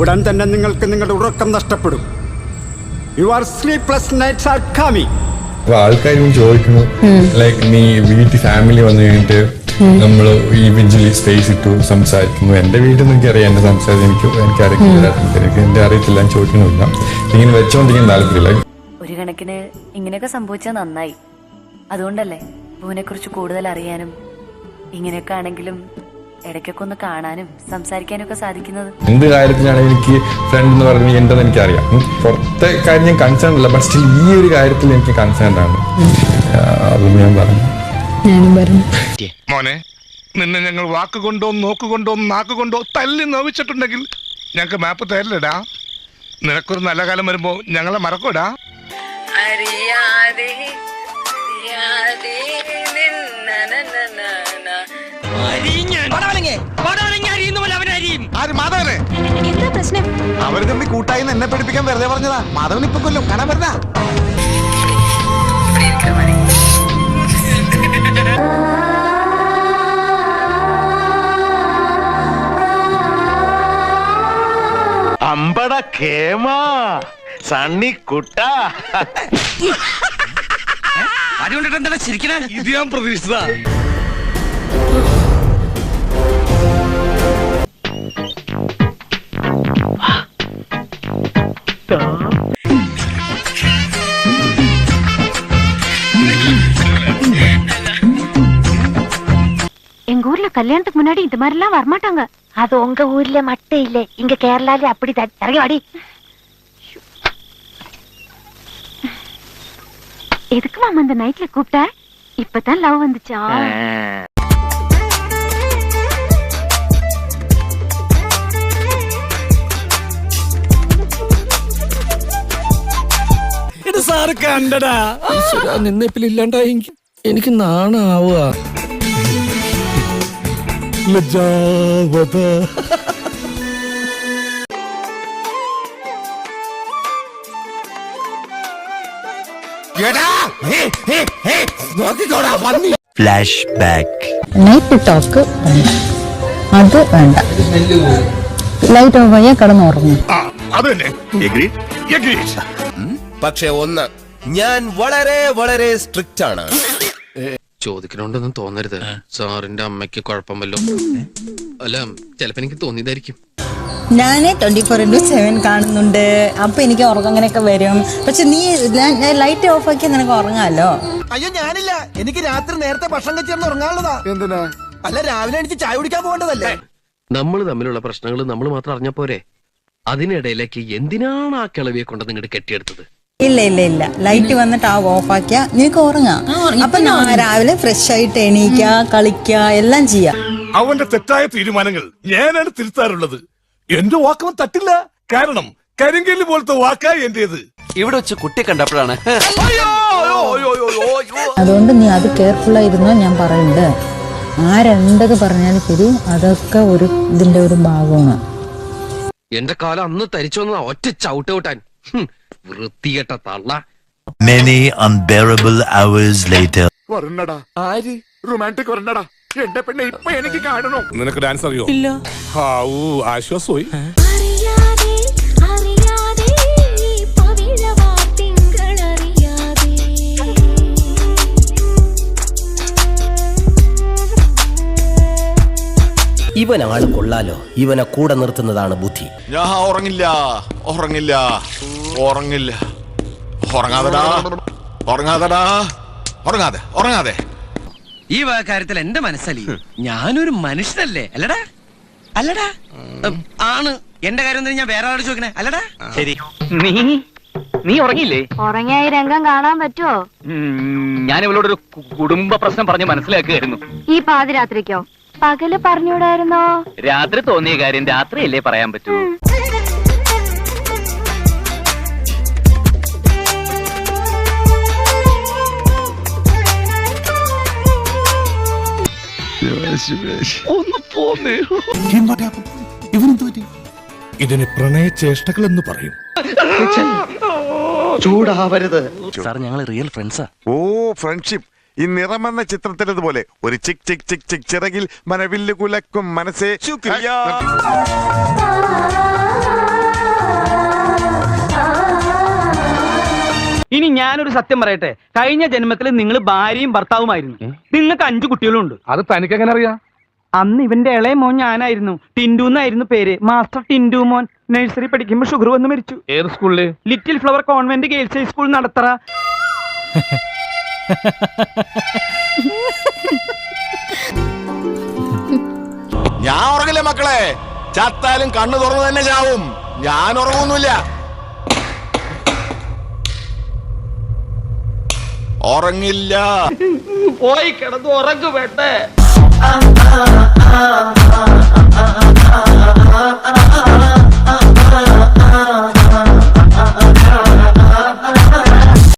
ഉടൻ തന്നെ നിങ്ങൾക്ക് നിങ്ങളുടെ ഉറക്കം നഷ്ടപ്പെടും. Your sleepless nights are coming. അപ്പൊ ആൾക്കാരും ചോദിക്കുന്നു, ലൈക്ക് നീ വീട്ടിൽ ഫാമിലി വന്നു കഴിഞ്ഞിട്ട് നമ്മൾ ഈ വിജിലി സ്പേസ് ഇട്ടു സംസാരിക്കുന്നു. എന്റെ വീട്ടിൽ നിന്ന് എനിക്കറിയാം, എന്റെ സംസാരം എനിക്കറിയില്ല, എന്റെ അറിയത്തില്ല, ഞാൻ ചോദിക്കുന്നില്ല. ഇങ്ങനെ വെച്ചോണ്ടിരിക്കാൻ താല്പര്യമില്ല. ഒരു കണക്കിന് ഇങ്ങനെയൊക്കെ സംഭവിച്ചാൽ നന്നായി. അതുകൊണ്ടല്ലേ പൂവിനെ കുറിച്ച് കൂടുതൽ അറിയാനും ഇങ്ങനെയൊക്കെ ആണെങ്കിലും ഇടയ്ക്കൊക്കെ ഒന്ന് കാണാനും സംസാരിക്കാനും ഒക്കെ സാധിക്കുന്നത്. എന്ത് കാര്യത്തിലാണെങ്കിൽ എനിക്ക് ഫ്രണ്ട് എന്ന് പറഞ്ഞാൽ എന്താണെന്ന് എനിക്കറിയാം. പുറത്തെ കാര്യം ഞാൻ കൺസേൺ അല്ല, ബട്ട് സ്റ്റിൽ ഈ ഒരു കാര്യത്തിൽ എനിക്ക് കൺസേൺ ആണ്. അതും ഞാൻ പറഞ്ഞു. മോനെ, നിന്നെ ഞങ്ങൾ വാക്കുകൊണ്ടോ നോക്കുകൊണ്ടോ നാക്കുകൊണ്ടോ തല്ലി നോവിച്ചിട്ടുണ്ടെങ്കിൽ ഞങ്ങൾക്ക് മാപ്പ് തരില്ലടാ. നിനക്കൊരു നല്ല കാലം വരുമ്പോ ഞങ്ങളെ മറക്കൂടാ. എന്താ പ്രശ്നം? അവര് തമ്മിൽ കൂട്ടായി എന്നെ പഠിപ്പിക്കാൻ വെറുതെ പറഞ്ഞതാ. മാധവൻ ഇപ്പൊ കൊല്ലും, കാണാൻ വരുന്ന. അമ്പട കേമാ സണ്ണിക്കുട്ട. അതുകൊണ്ടിട്ട് എന്താ ശരിക്കും ഇത് ഞാൻ പ്രതീക്ഷിച്ചതാ. எங்க ஊர்ல கல்யாணத்துக்கு முன்னாடி இந்த மாதிரி எல்லாம் வரமாட்டாங்க. அது உங்க ஊர்ல மட்டும் இல்ல, இங்க கேரளால அப்படிதான். இறங்கி வாடி. எதுக்கு மாமா அந்த நைட்ல கூப்பிட்ட? இப்பதான் லவ் வந்துச்சா? ഇത് സാറ് കണ്ടടാ. നിന്നെപ്പില്ലാണ്ടായെങ്കിൽ എനിക്ക് നാണാവുക. Flash back. നൈറ്റ് ടോക്ക് അത് വേണ്ട. ലൈറ്റ് ഓഫ് ആയാൽ കിടന്നുറങ്ങും. പക്ഷെ ഒന്ന്, ഞാൻ വളരെ വളരെ സ്ട്രിക്റ്റ് ആണ്. ചോദിക്കണോണ്ടൊന്നും തോന്നരുത്. സാറിന്റെ അമ്മയ്ക്ക് കുഴപ്പം വല്ലോ. അല്ല, ചിലപ്പോ എനിക്ക് തോന്നിയതായിരിക്കും. ഞാന് 24/7 കാണുന്നുണ്ട്. അപ്പൊ എനിക്ക് ഉറക്കം അങ്ങനെയൊക്കെ വരും. പക്ഷെ നീ ലൈറ്റ് ഓഫ് ആക്കി നിനക്ക് ഉറങ്ങാലോ. അയ്യോ ഞാനില്ല, എനിക്ക് രാത്രി നേരത്തെ ഭക്ഷണം കഴിച്ചിരുന്ന് ഉറങ്ങാനുള്ളതാ. എന്തിനാ? അല്ല, രാവിലെ എനിക്ക് ചായ കുടിക്കാൻ പോകേണ്ടതല്ലേ. നമ്മൾ തമ്മിലുള്ള പ്രശ്നങ്ങൾ നമ്മൾ മാത്രം അറിഞ്ഞ പോരെ. അതിനിടയിലേക്ക് എന്തിനാണ് ആ കിളവിയെ കൊണ്ട് നിങ്ങോട്ട് കെട്ടിയെടുത്തത്? ഇല്ല ഇല്ല ഇല്ല, ലൈറ്റ് വന്നിട്ട് ആ ഓഫ് ആക്കിയാ നിനക്ക് ഉറങ്ങാം. അപ്പൊ രാവിലെ ഫ്രഷ് ആയിട്ട് എണീക്ക, കളിക്ക, എല്ലാം ചെയ്യാം. അവന്റെ തെറ്റായ തീരുമാനങ്ങൾ ഞാനാണ് തിരുത്താറുള്ളത്. എന്റെ വാക്കവൻ തട്ടില്ല. കാരണം കരിങ്കല്ല് പോലത്തെ വാക്കാ എന്റേത്. ഇവിടെ വെച്ച് കുട്ടി കണ്ടപ്പോഴാണ്. അതുകൊണ്ട് നീ അത് കെയർഫുൾ ആയിരുന്നോ ഞാൻ പറയുന്നുണ്ട്. ആരെന്തൊക്കെ പറഞ്ഞാലും ശരി, അതൊക്കെ ഒരു ഇതിന്റെ ഒരു ഭാഗമാണ്. എന്റെ കാലം അന്ന് തരിച്ചോന്ന ഒറ്റ ചവിട്ട് വിട്ടാൻ. വൃത്തികെട്ട തള്ള. Many unbearable hours later. ആര് റൊമാൻറ്റിക് വരണ്ടടാ. എന്റെ പെണ്ണെ ഇപ്പൊ എനിക്ക് കാണണോ? നിനക്ക് ഡാൻസ് അറിയോ? ഇല്ല. ആശ്വാസമായി. ഇവനാള് കൊള്ളാലോ, ഇവനെ കൂടെ നിർത്തുന്നതാണ് ബുദ്ധി. ഞാൻ ഉറങ്ങില്ല ഉറങ്ങില്ല ഉറങ്ങില്ല ഉറങ്ങാതെടാ ഉറങ്ങാതെടാ ഉറങ്ങാതെ ഉറങ്ങാതെ. ഈ കാര്യത്തിൽ എന്റെ മനസ്സലി ഞാനൊരു മനുഷ്യനല്ലേ? അല്ലടാ അല്ലടാ ആണ്. എന്റെ കാര്യം ഞാൻ വേറെ ആളോട് ചോദിക്കണേ? അല്ലടാ. ശരി, നീ ഉറങ്ങിയില്ലേ? ഉറങ്ങിയ ഈ രംഗം കാണാൻ പറ്റുമോ? ഞാൻ ഇവളോടൊരു കുടുംബ പ്രശ്നം പറഞ്ഞ് മനസ്സിലാക്കുകയായിരുന്നു. ഈ പാതിരാത്രിക്കോ? പകല് പറഞ്ഞൂടായിരുന്നോ? രാത്രി തോന്നിയ കാര്യം രാത്രിയല്ലേ പറയാൻ പറ്റൂ. ഒന്ന് പോന്നേ. ഇതിന് പ്രണയചേഷ്ടകൾ എന്ന് പറയും. ചൂടാവരുത് സാർ, ഞങ്ങൾ റിയൽ ഫ്രണ്ട്സാ. ഓ, ഫ്രണ്ട്ഷിപ്പ്. ഈ നിറമെന്ന ചിത്രത്തിലതുപോലെ ഒരു ചിക് ചിക് ചിക് ചിക് ചിറകിൽ മനവില്ല് കുലക്കും മനസ്സേ ശുക്രിയ. ഞാനൊരു സത്യം പറയട്ടെ, കഴിഞ്ഞ ജന്മത്തിൽ നിങ്ങൾ ഭാര്യയും ഭർത്താവുമായിരുന്നു. നിങ്ങൾക്ക് 5 കുട്ടികളുണ്ട്. അത് തനിക്ക് എങ്ങനെ അറിയാം? അന്ന് ഇവന്റെ ഇളയ മോൻ ഞാനായിരുന്നു. ടിൻഡു എന്നായിരുന്നു പേര്. മാസ്റ്റർ ടിൻഡു മോൻ. നഴ്സറി പഠിക്കുമ്പോൾ ഷുഗർ വന്ന് മരിച്ചു. ഏത് സ്കൂളില്? Little flower convent girls high school Nadathara. ഞാൻ ഉറങ്ങില്ല മക്കളെ, ചത്താലും കണ്ണു തുറന്നു തന്നെ ചാവും. ഞാൻ ഉറങ്ങൊന്നുമില്ല. ഉറങ്ങില്ല. പോയി കിടന്നു ഉറങ്ങു വേണ്ടേ.